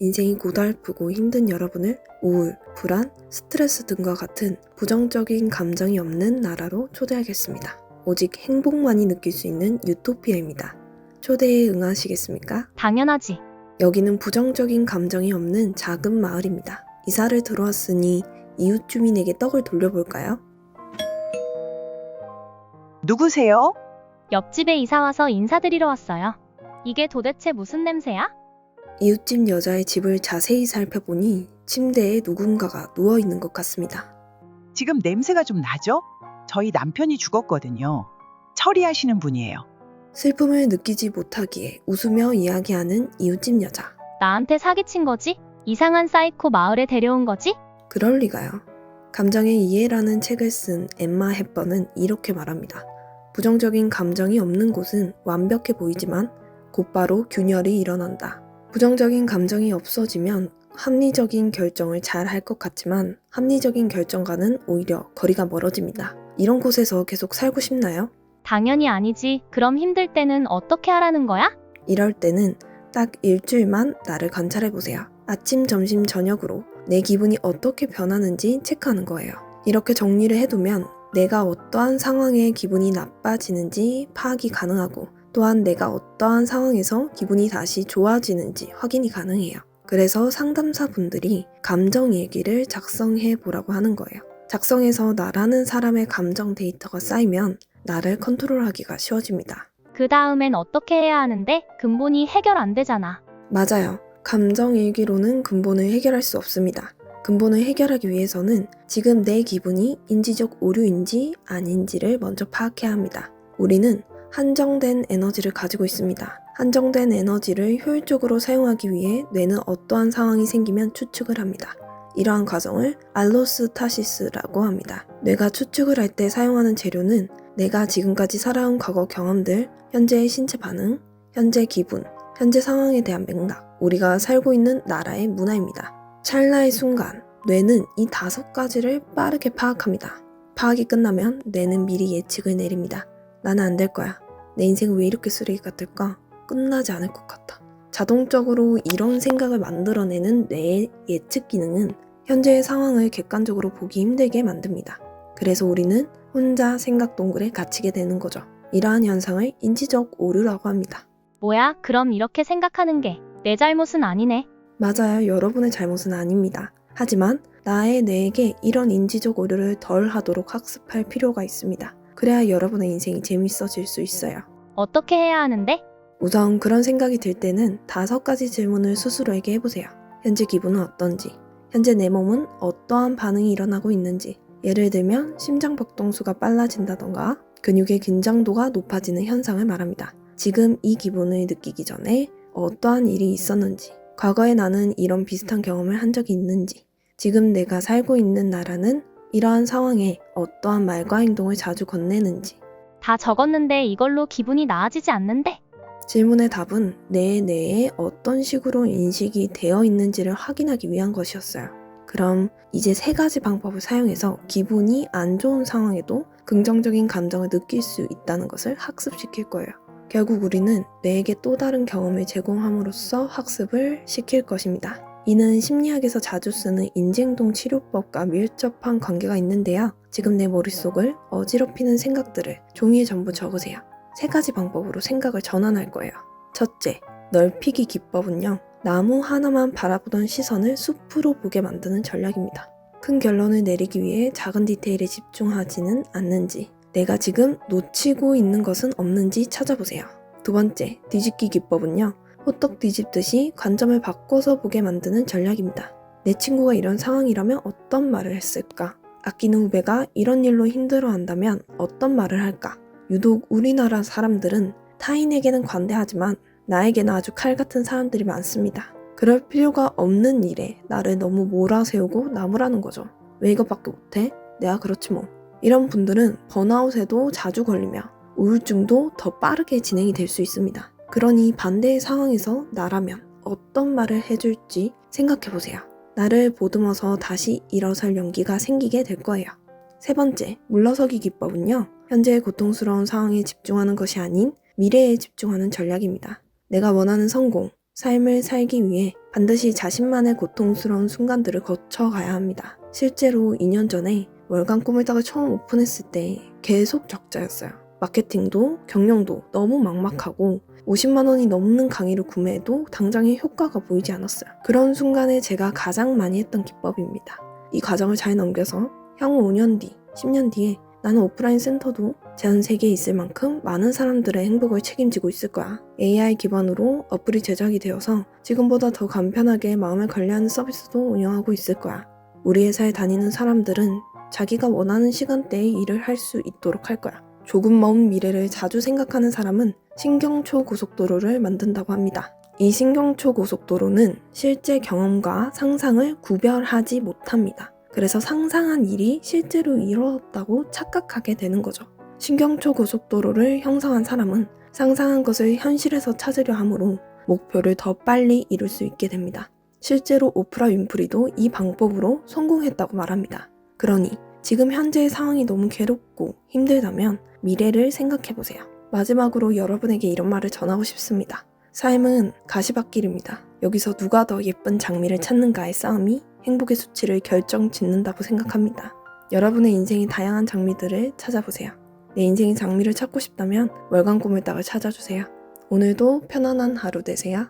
인생이 고달프고 힘든 여러분을 우울, 불안, 스트레스 등과 같은 부정적인 감정이 없는 나라로 초대하겠습니다. 오직 행복만이 느낄 수 있는 유토피아입니다. 초대에 응하시겠습니까? 당연하지. 여기는 부정적인 감정이 없는 작은 마을입니다. 이사를 들어왔으니 이웃 주민에게 떡을 돌려볼까요? 누구세요? 옆집에 이사와서 인사드리러 왔어요. 이게 도대체 무슨 냄새야? 이웃집 여자의 집을 자세히 살펴보니 침대에 누군가가 누워있는 것 같습니다. 지금 냄새가 좀 나죠? 저희 남편이 죽었거든요. 처리하시는 분이에요. 슬픔을 느끼지 못하기에 웃으며 이야기하는 이웃집 여자. 나한테 사기친 거지? 이상한 사이코 마을에 데려온 거지? 그럴 리가요. 감정의 이해라는 책을 쓴 엠마 헵번은 이렇게 말합니다. 부정적인 감정이 없는 곳은 완벽해 보이지만 곧바로 균열이 일어난다. 부정적인 감정이 없어지면 합리적인 결정을 잘 할 것 같지만 합리적인 결정과는 오히려 거리가 멀어집니다. 이런 곳에서 계속 살고 싶나요? 당연히 아니지. 그럼 힘들 때는 어떻게 하라는 거야? 이럴 때는 딱 일주일만 나를 관찰해보세요. 아침, 점심, 저녁으로 내 기분이 어떻게 변하는지 체크하는 거예요. 이렇게 정리를 해두면 내가 어떠한 상황에 기분이 나빠지는지 파악이 가능하고 또한 내가 어떠한 상황에서 기분이 다시 좋아지는지 확인이 가능해요. 그래서 상담사분들이 감정 일기를 작성해 보라고 하는 거예요. 작성해서 나라는 사람의 감정 데이터가 쌓이면 나를 컨트롤하기가 쉬워집니다. 그 다음엔 어떻게 해야 하는데? 근본이 해결 안 되잖아. 맞아요. 감정 일기로는 근본을 해결할 수 없습니다. 근본을 해결하기 위해서는 지금 내 기분이 인지적 오류인지 아닌지를 먼저 파악해야 합니다. 우리는 한정된 에너지를 가지고 있습니다. 한정된 에너지를 효율적으로 사용하기 위해 뇌는 어떠한 상황이 생기면 추측을 합니다. 이러한 과정을 알로스타시스라고 합니다. 뇌가 추측을 할 때 사용하는 재료는 내가 지금까지 살아온 과거 경험들, 현재의 신체 반응, 현재 기분, 현재 상황에 대한 맥락, 우리가 살고 있는 나라의 문화입니다. 찰나의 순간, 뇌는 이 5가지를 빠르게 파악합니다. 파악이 끝나면 뇌는 미리 예측을 내립니다. 나는 안 될 거야. 내 인생은 왜 이렇게 쓰레기 같을까? 끝나지 않을 것 같아. 자동적으로 이런 생각을 만들어내는 뇌의 예측 기능은 현재의 상황을 객관적으로 보기 힘들게 만듭니다. 그래서 우리는 혼자 생각 동굴에 갇히게 되는 거죠. 이러한 현상을 인지적 오류라고 합니다. 뭐야? 그럼 이렇게 생각하는 게 내 잘못은 아니네. 맞아요. 여러분의 잘못은 아닙니다. 하지만 나의 뇌에게 이런 인지적 오류를 덜 하도록 학습할 필요가 있습니다. 그래야 여러분의 인생이 재밌어질 수 있어요. 어떻게 해야 하는데? 우선 그런 생각이 들 때는 5가지 질문을 스스로에게 해보세요. 현재 기분은 어떤지, 현재 내 몸은 어떠한 반응이 일어나고 있는지, 예를 들면 심장 박동수가 빨라진다던가 근육의 긴장도가 높아지는 현상을 말합니다. 지금 이 기분을 느끼기 전에 어떠한 일이 있었는지, 과거에 나는 이런 비슷한 경험을 한 적이 있는지, 지금 내가 살고 있는 나라는 이러한 상황에 어떠한 말과 행동을 자주 건네는지. 다 적었는데 이걸로 기분이 나아지지 않는데? 질문의 답은 내 뇌에 어떤 식으로 인식이 되어 있는지를 확인하기 위한 것이었어요. 그럼 이제 3가지 방법을 사용해서 기분이 안 좋은 상황에도 긍정적인 감정을 느낄 수 있다는 것을 학습시킬 거예요. 결국 우리는 뇌에게 또 다른 경험을 제공함으로써 학습을 시킬 것입니다. 이는 심리학에서 자주 쓰는 인지행동 치료법과 밀접한 관계가 있는데요. 지금 내 머릿속을 어지럽히는 생각들을 종이에 전부 적으세요. 3가지 방법으로 생각을 전환할 거예요. 첫째, 넓히기 기법은요. 나무 하나만 바라보던 시선을 숲으로 보게 만드는 전략입니다. 큰 결론을 내리기 위해 작은 디테일에 집중하지는 않는지, 내가 지금 놓치고 있는 것은 없는지 찾아보세요. 2번째, 뒤집기 기법은요. 호떡 뒤집듯이 관점을 바꿔서 보게 만드는 전략입니다. 내 친구가 이런 상황이라면 어떤 말을 했을까? 아끼는 후배가 이런 일로 힘들어한다면 어떤 말을 할까? 유독 우리나라 사람들은 타인에게는 관대하지만 나에게는 아주 칼 같은 사람들이 많습니다. 그럴 필요가 없는 일에 나를 너무 몰아세우고 나무라는 거죠. 왜 이것밖에 못해? 내가 그렇지 뭐. 이런 분들은 번아웃에도 자주 걸리며 우울증도 더 빠르게 진행이 될 수 있습니다. 그러니 반대의 상황에서 나라면 어떤 말을 해줄지 생각해보세요. 나를 보듬어서 다시 일어설 용기가 생기게 될 거예요. 3번째, 물러서기 기법은요. 현재의 고통스러운 상황에 집중하는 것이 아닌 미래에 집중하는 전략입니다. 내가 원하는 성공, 삶을 살기 위해 반드시 자신만의 고통스러운 순간들을 거쳐가야 합니다. 실제로 2년 전에 월간 꾸물딱을 처음 오픈했을 때 계속 적자였어요. 마케팅도 경영도 너무 막막하고 50만 원이 넘는 강의를 구매해도 당장의 효과가 보이지 않았어요. 그런 순간에 제가 가장 많이 했던 기법입니다. 이 과정을 잘 넘겨서 향후 5년 뒤, 10년 뒤에 나는 오프라인 센터도 전 세계에 있을 만큼 많은 사람들의 행복을 책임지고 있을 거야. AI 기반으로 어플이 제작이 되어서 지금보다 더 간편하게 마음을 관리하는 서비스도 운영하고 있을 거야. 우리 회사에 다니는 사람들은 자기가 원하는 시간대에 일을 할 수 있도록 할 거야. 조금 먼 미래를 자주 생각하는 사람은 신경초 고속도로를 만든다고 합니다. 이 신경초 고속도로는 실제 경험과 상상을 구별하지 못합니다. 그래서 상상한 일이 실제로 이루어졌다고 착각하게 되는 거죠. 신경초 고속도로를 형성한 사람은 상상한 것을 현실에서 찾으려 하므로 목표를 더 빨리 이룰 수 있게 됩니다. 실제로 오프라 윈프리도 이 방법으로 성공했다고 말합니다. 그러니 지금 현재의 상황이 너무 괴롭고 힘들다면 미래를 생각해보세요. 마지막으로 여러분에게 이런 말을 전하고 싶습니다. 삶은 가시밭길입니다. 여기서 누가 더 예쁜 장미를 찾는가의 싸움이 행복의 수치를 결정짓는다고 생각합니다. 여러분의 인생의 다양한 장미들을 찾아보세요. 내 인생의 장미를 찾고 싶다면 월간 꾸물딱을 찾아주세요. 오늘도 편안한 하루 되세요.